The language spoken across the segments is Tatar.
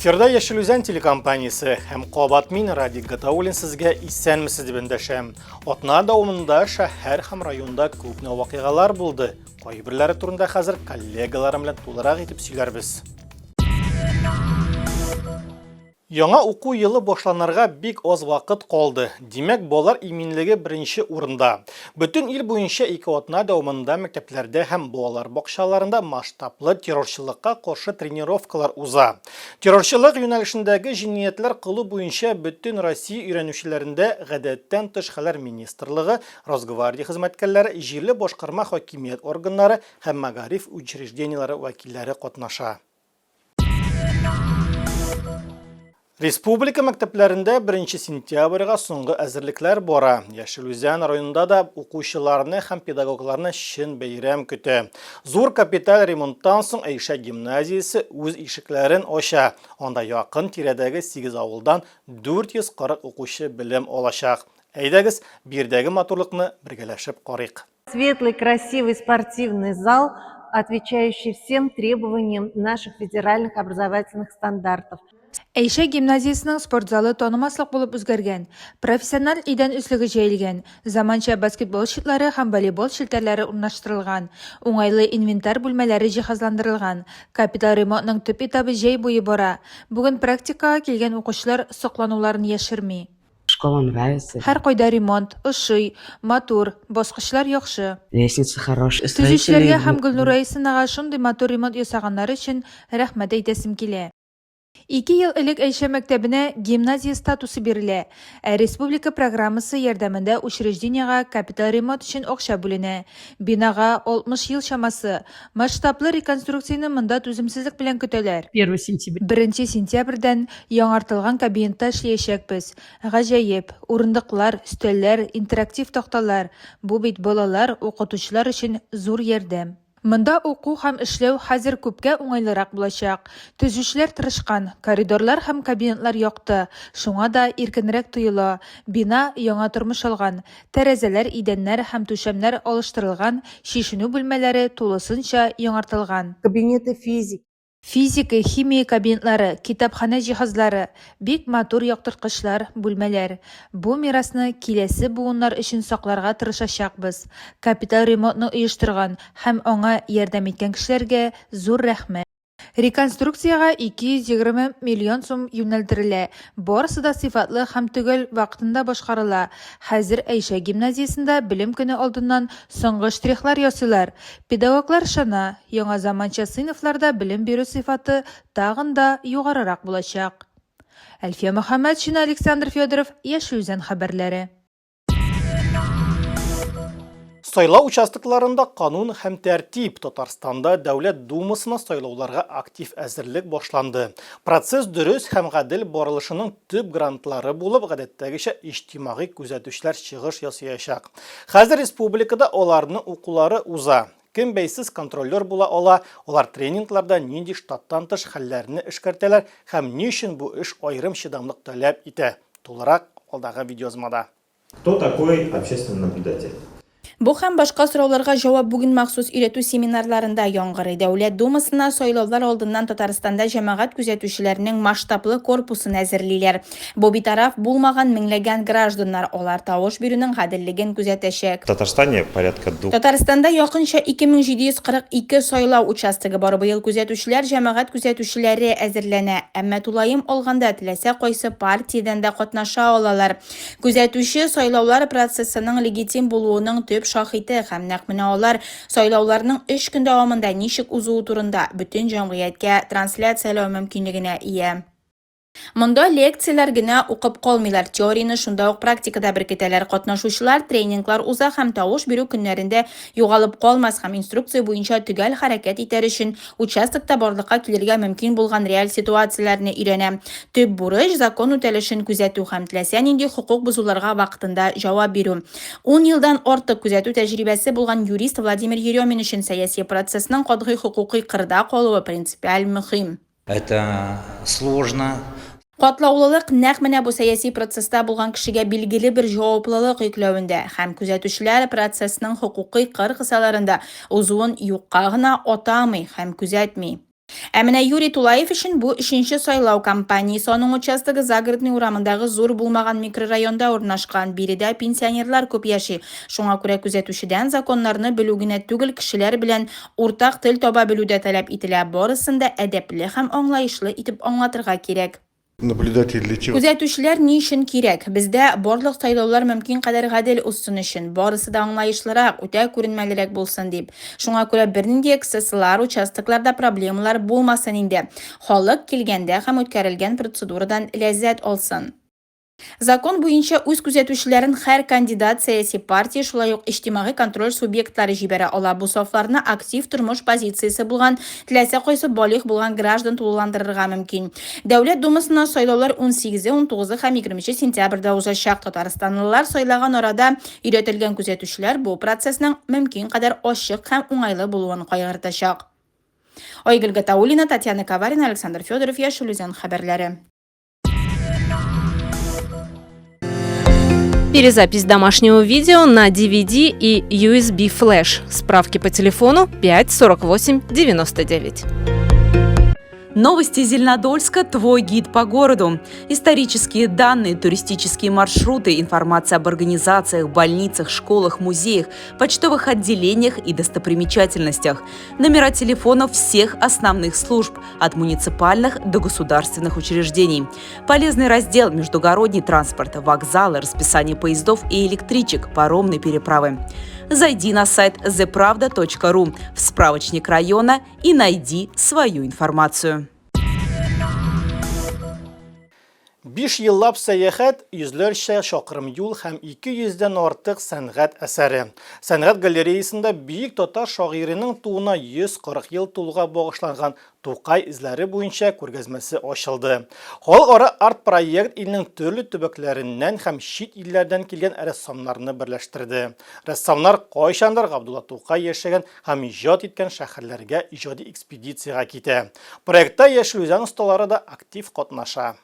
Эфирда Яшел Үзән телекомпаниясы һәм Кабат мин Радик Гатаулин сезгә исәнмесез дип эндәшәм. Атна дәвамында шәһәр һәм районда күпне вакыйгалар булды. Кайберләре турында хәзер коллегаларым белән тулырак итеп сөйләрбез. Яңа уку елы башланырга бик аз вакыт калды. Димәк, балалар иминлеге беренче урында. Бөтен ил буенча 2 атна дәвамында мәктәпләрдә һәм балалар бакчаларында масштаблы террорчылыкка каршы тренировкалар уза. Террорчылык юнәлешендәге җиниятләр кылу буенча бөтен Россия өйрәнүчеләрендә гадәттән тыш хәлләр министрлыгы, Росгвардия хезмәткәрләре, җирле башкарма хакимият органнары һәм мәгариф учрежденияләре вәкилләре катнаша. Республика мәктәпләрендә 1 сентябрьгә соңгы әзерлекләр бара. Яшел Үзән районында да укучыларны һәм педагогларны чын бәйрәм көтә. Зур капиталь ремонттан соң Әйшә гимназиясе үз ишекләрен ача. Анда якын тирәдәге 8 авылдан 440 укучы белем алачак. Әйдәгез, бирдәге матурлыкны бергәләшеп карыйк. Светлый, красивый спортивный зал, отвечающий всем требованиям наших федеральных образовательных стандартов. Әйшә гимназиясының спортзалы танымаслык булып үзгәргән. Профессиональ идән өслеге җәелгән. Заманча баскетбол шитлары һәм волейбол шелтәрләре урнаштырылган. Уңайлы инвентарь бүлмәләре җиһазландырылган. Капиталь ремонтның төп этабы җәй буе бара. Бүген практикага килгән укучылар соклануларын яшерми. Школа нравится. Һәр кайда ремонт, ышый, матур, баскычлар яхшы. Лестница хорошая. Төзүчеләргә һәм Гөлнур Исенага шундый матур ремонт ясаганнары өчен рәхмәт әйтәсем килә. 2 ел элек Әйшә мәктәбенә гимназия статусы бирелә, республика программасы ярдәмендә учреждениягә капиталь ремонт өчен акча бүленә. Бинага 60 ел чамасы. Масштаблы реконструкцияны монда түземсезлек белән көтәләр. 1 сентябрьдән яңартылган кабинетта эшләячәкбез. Гаҗәеп, урындыклар, өстәлләр, интерактив такталар. Бу бит балалар, укытучылар өчен зур ярдәм. Монда уку һәм эшләү хәзер күпкә уңайлырак булачак. Төзүчеләр тырышкан, коридорлар һәм кабинетлар якты. Шуңа да иркенрәк тоела. Бина яңа тормыш алган. Тәрәзәләр, идәннәр һәм түшәмнәр алыштырылган, шишенү бүлмәләре тулысынча яңартылган. Кабинеты Физика, химия кабинетлары, китапхана җиһазлары, бик матур яктырткычлар, бүлмәләр. Бу мирасны киләсе буыннар өчен сакларга тырышачакбыз. Капиталь ремонтны оештырган һәм аңа ярдәм иткән кешеләргә зур рәхмәт. Реконструкцияга 220 миллион сум юнәлдерелә. Барысы да сыйфатлы һәм төгәл вакытында башкарыла. Хәзер Әйшә гимназиясендә белем көне алдыннан соңгы штрихлар ясыйлар. Педагоглар шана, яңа заманча сыйныфларда белем бирү сыйфаты тагын да югарырак булачак. Әлфия Мөхәммәтшин, Александр Федоров, Яшел Үзән хәбәрләре. Сайлау участокларында канун һәм тәртип. Татарстанда Дәүләт Думасына сайлауларга актив әзерлек башланды. Процесс дөрес һәм гадел барылышының төп грантлары булып, гадәттәгечә иҗтимагый күзәтүчләр чыгыш ясаячак. Хәзер республикада аларның укулары уза. Кем бәйсез контролер була ала, олар тренингларда нинди штаттан тыш хәлләрне эшкәртәләр һәм ни өчен бу эш аерым чыдамлык таләп итә. Тулырак алдагы видеозмада. Кто такой общественный наблюдатель? Бу һәм башка сорауларга җавап бүген махсус өйрәтү семинарларында яңгырый. Дәүләт Думасына сайлаулар алдыннан Татарстанда җәмәгать күзәтүчеләренең масштаблы корпусын әзерлиләр. Бу битараф булмаган меңләгән гражданнар, алар тавыш бирүнең гаделлеген күзәтәчәк. В Татарстане порядка Татарстанда якынча 2742 сайлау участогы бар. Быел күзәтүчеләр җәмәгать күзәтүчеләре әзерләнә. Әмма тулаем алганда теләсә кайсы партиядән дә катнаша алалар. Күзәтүче сайлаулар процессының легитим булуының төп шаһиты һәм нәкъ менә алар сайлауларның 3 көн дәвамында ничек узуы турында бөтен җәмгыятькә трансляцияләү мөмкинлегенә ия. Монда лекцияләр генә укып калмыйлар, теорияны шунда ук практикада беркетәләр. Катнашучылар тренинглар уза һәм тавыш бирү көннәрендә югалып калмас һәм инструкция буенча төгәл хәрәкәт итәр өчен участокта барлыкка килергә мөмкин булган реаль ситуацияләрне өйрәнә. Төп бурыч закон үтәлешен күзәтү һәм теләсә нинди хукук бозуларга вакытында җавап бирү. 10 елдан артык күзәтү тәҗрибәсе булган юрист Владимир Еремин өчен сәяси процессның катгый хукукый кырда калуы принципиаль мөһим. Это сложно. Катлаулылык нәкъ менә бу сәяси процесста булган кешегә билгеле бер җаваплылык йөкләвендә һәм күзәтүчеләр процессның хукукый кыр кысаларында узуын юкка гына атамый һәм күзәтми. Әмінә Юрий Тулаев үшін bu 3-ші сайлау кампаниясы. Оның участогы Загородный урамындағы зор булмаған микрорайонда орнашқан. Биредә пенсионерлар көп яши. Шуңа күрә күзәтүчедән законнарны белүгенә түгел кешеләр белән уртак тел таба белүдә таләп ителә. Барысын да әдәпле һәм аңлаешлы итеп аңлатырга кирәк. Наблюдатель для чего? Күзәтүчеләр ни өчен кирәк? Бездә барлык сайлаулар мөмкин кадәр гадел узсын өчен, барысы да аңлаешлырак, үтә күренмәлерәк булсын дип. Шуңа күрә бернинди эксцесслар, участокларда проблемалар булмасын инде. Халык килгәндә һәм үткәрелгән процедурадан ләззәт алсын. Закон буенча үз күзәтүчеләрен һәр кандидат сәяси партия, шулай ук иҗтимагый контроль субъектлары җибәрә ала. Бу сафларны актив тормыш позициясе булган, теләсә кайсы балык булган граждан тулыландырырга мөмкин. Дәүләт думасына сайлаулар 18, 19 һәм 20 сентябрьдә узачак. Татарстанлылар сайлаган арада өйрәтелгән күзәтүчеләр бу процессның мөмкин кадәр ачык һәм уңайлы булуын кайгыртачак. Айгөл Гатауллина, Татьяна Каварина, Александр Федоров, Яшел Үзән хәбәрләре. Перезапись домашнего видео на DVD и USB флеш. Справки по телефону 5 48 99. Новости Зеленодольска. Твой гид по городу. Исторические данные, туристические маршруты, информация об организациях, больницах, школах, музеях, почтовых отделениях и достопримечательностях. Номера телефонов всех основных служб, от муниципальных до государственных учреждений. Полезный раздел «Междугородний транспорт», вокзалы, расписание поездов и электричек, паромной переправы. Зайди на сайт thepravda.ru в справочник района и найди свою информацию. 5 yıllап сәяхәт, yüzlerce шақырым юл һәм 200-дән артык сәнгать әсәре. Сәнгать галереясында Бөек Татар шагыйренең туына 140 ел тулуга багышланган Тукай изләре буенча күргәзмәсе ачылды. Халыкара арт проект илнең төрле төбәкләреннән һәм чит илләрдән килгән рәссамнарны берләштерде. Рәссамнар кайчандыр Габдулла Тукай яшәгән һәм иҗат иткән шәһәрләргә иҗади экспедициягә китә. Проектта Яшел Үзән осталары да актив катнаша.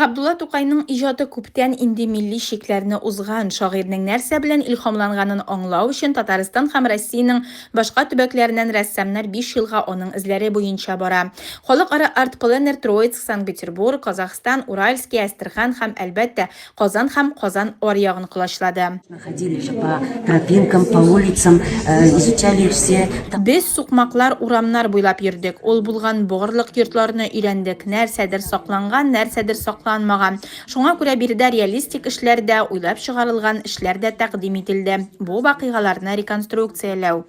Габдулла Тукайның иҗаты күптән инде милли шикләрне узган. Шагыйрьнең нәрсә белән илһамланганын аңлау өчен Татарстан һәм Россиянең башка төбәкләреннән рәссамнар 5 елга аның эзләре буенча бара. Халыкара арт-пленер Троицк, Санкт-Петербург, Казахстан, Уральский, Астрхан һәм әлбәттә Казан аръягын кылачлады. Ходили же по тропинкам, по улицам, изучали все. Без сукмаклар, урамнар буйлап йөрдек. Ул булган барлык йортларны өйрәндек. Нәрсәдер сакланган, нәрсәдер сакланган. Шуңа күрә биредә реалистик эшләрдә, уйлап чыгарылган эшләрдә тәкъдим ителде. Бу вакыйгаларны реконструкцияләү.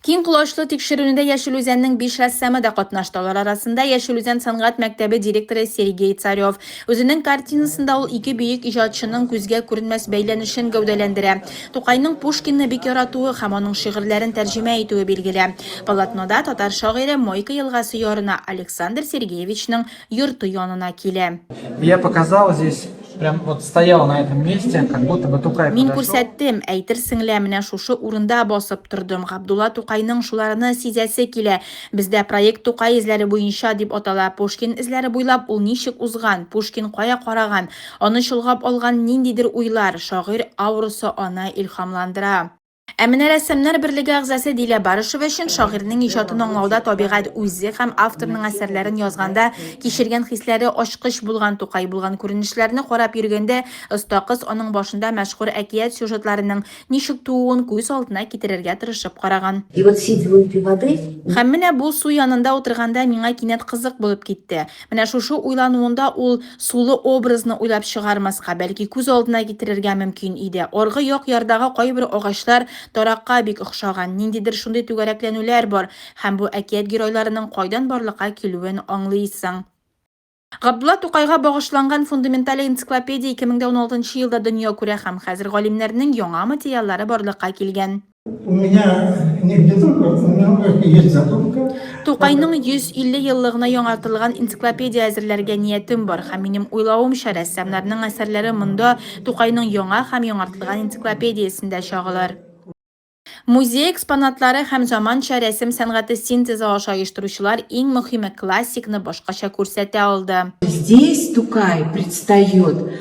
Киң кулачлы тикшерүнедә Яшел Үзәннең 5 рәссамы да катнаштылар. Арасында Яшел Үзән сәнгать мәктәбе директоры Сергей Царев. Үзенең картинасында ул ике бөек иҗатчының күзгә күренмәс бәйләнешен гәүдәләндерә. Тукайның Пушкинны бик яратуы һәм аның шигырьләрен тәрҗемә итүе билгеле. Полотнода татар шагыйре Мойка елгасы ярына Александр Сергеевичның йорты янына килә. Я показал здесь, прям вот стоял на этом месте, как будто бы Тукай Мин подошел. күрсәттем, әйтерсең лә менә шушы урында басып тордым. Габдулла Тукайның шуларны сизәсе килә. Бездә проект Тукай изләре буенча дип атала. Пушкин изләре буйлап ул ничек узган, Пушкин кая караган, аны чолгап алган ниндидер уйлар, шагыйрь аурысы аны илһамландыра. Әмінә рәссамнар берлеге әгъзасы Дилә Барышева өчен шагыйрьнең иҗатын аңлауда табигать үзе һәм авторның әсәрләрен язганда кичергән хисләре ачкыч булган Тукай булган күренешләрне карап йөргәндә оста кыз аның башында мәшһүр әкият сюжетларының ничек тууын күз алдына китерергә тырышып караган. И вот сидя возле воды, Һәм менә бу су янында утырганда миңа кинәт кызык булып китте. Менә шушы уйлануында ул сулы образны уйлап чыгармаска, бәлки күз алдына китерергә мөмкин иде. Аргы як ярдагы кайбер агачлар таракка бик охшаган, ниндидер шундый түгәрәкләнүләр бар, һәм бу әкият геройларының кайдан барлыкка килүен аңлыйсың. Габдулла Тукайга багышланган фундаменталь энциклопедия 2016 елда дөнья күрә һәм хәзер галимнәрнең яңа материаллары барлыкка килгән. У меня не где только, у меня есть задумка. Тукайның 150 еллыгына яңартылган энциклопедия әзерләргә ниятем бар һәм минем уйлавымча рәссамнарның әсәрләре монда Тукайның яңа һәм яңартылган энциклопедиясендә чагылыр. Muzey eksponatlары һәм заманча рәсем сәнгате синтезы аша оештыручылар иң мөһиме классикны башкача күрсәтә алды. Здесь Тукай предстает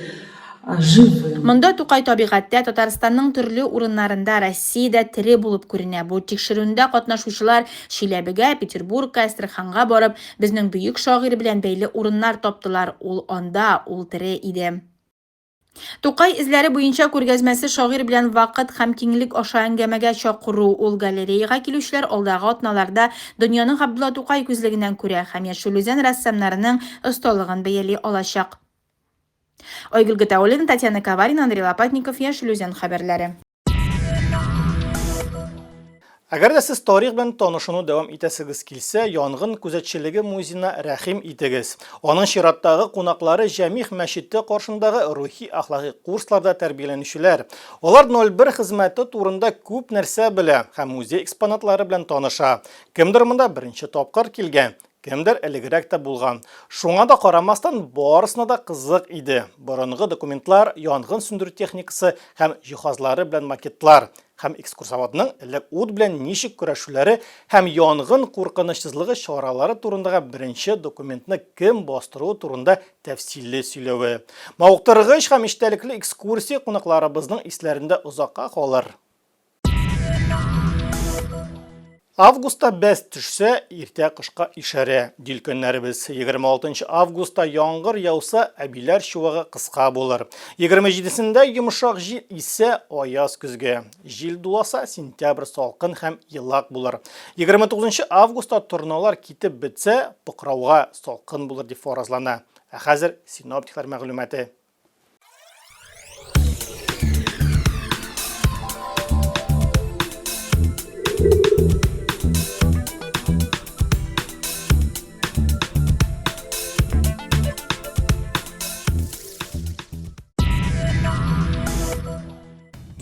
живым. Монда Тукай табигатьтә Татарстанның төрле урыннарында Россиядә тере булып күренә. Бу тикшерүндә катнашучылар Шиләбегә, Петербургка, Астраханга барып, безнең бөек шагыйрь белән бәйле урыннар таптылар. Ул анда, ул тере иде. Тукай эзләре буенча күргәзмәсе шагыйрь белән вакыт һәм киңлек аша әңгәмәгә чакыру. Ул галереяга килүчеләр алдагы атналарда дөньяны Габдулла Тукай күзлегеннән күрә һәм яшел үзән рәссамнарының осталыгын бәяли алачак. Айгөл Гатауллина, Татьяна Каварина, Андрей Лопатников, яшел үзән хәбәрләре. Әгәр дә сез тарих белән танышуны дәвам итәсегез килсә, янгын күзәтчелеге музейына рәхим итегез. Аның чираттагы кунаклары Җәмигъ мәчете каршындагы рухи ахлаги курсларда тәрбияләнүчеләр. Алар 01 хезмәте турында күп нәрсә белә һәм музей экспонатлары белән таныша. Кемдер монда беренче тапкыр килгән, кемдер элегрәк тә булган. Шуңа да карамастан барысына да кызык иде. Борынгы документлар, янгын сүндерү техникасы һәм җиһазлары белән макетлар. Һәм экскурсоводның элек ут белән ничек көрәшүләре һәм янгын куркынычсызлыгы чаралары турындагы беренче документны кем бастыруы турында тәфсилле сөйләве. Мавыктыргыч һәм иштәлекле экскурсия кунакларыбызның исләрендә озакка калыр. Августта бәс төшсә, иртә кышка ишарә. Дилкөннәребез 26 августта яңгыр яуса, әбиләр чуагы кыска булыр. 27-сендә йомшак җил исә, аяз көзгә. Җил дуласа, сентябрь салкын һәм елак булыр. 29 августта торналар китеп бетсә, пыкрауга салкын булыр дип фаразлана. Ә хәзер синоптиклар мәгълүматы.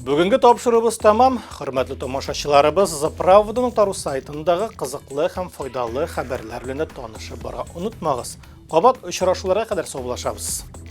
Бүгінгі тапшырыбыз тамам. Хөрмәтле тамашачыларыбыз, Заправданың Тару сайтындагы кызыклы һәм файдалы хәбәрләр белән танышып барга онытмагыз. Кабат очрашуларга кадәр саулашабыз.